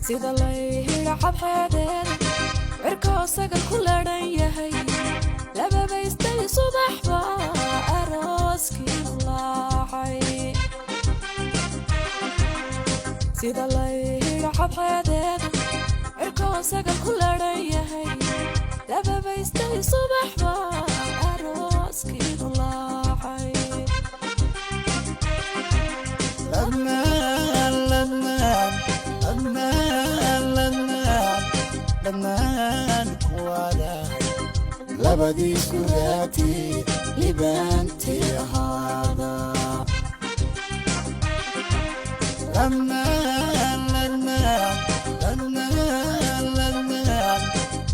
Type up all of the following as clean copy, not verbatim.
sida layhira xabxadeeda cirkoosaga ku ladhan yahay lababaystay subaxba arooskii laacay sida layhira xabxadeeda cirkoosaga ku ladhan yahay lababaystay subaxba arooskii laacay لمن كوالا لبدي سراتي لبنتي هذا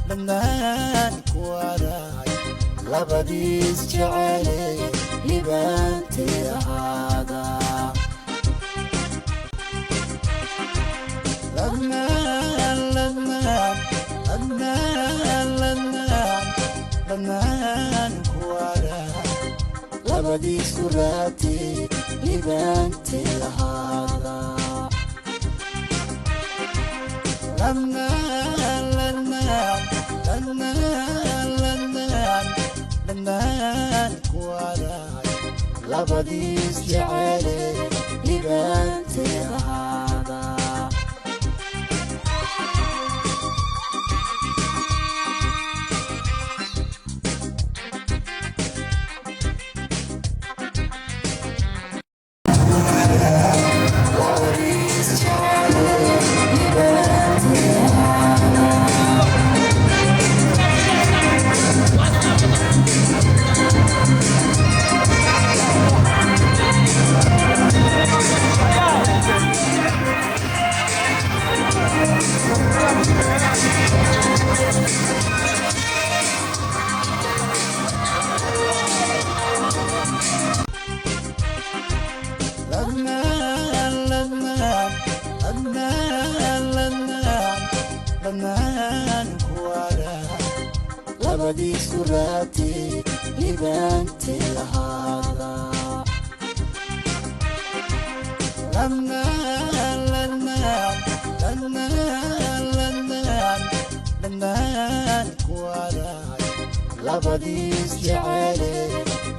لمن كوالا لبدي سجعلي لبنتي هذا لمن كوالا لبدي سراتي لبنتي هذا لمن كوالا لبدي سجعلي لبنتي هذا لمن كوالا لبدي سراتي لبنتي هذا لمن كوالا لبدي سجعلي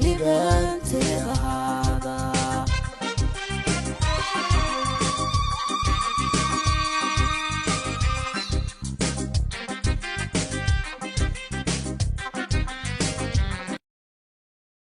لبنتي هذا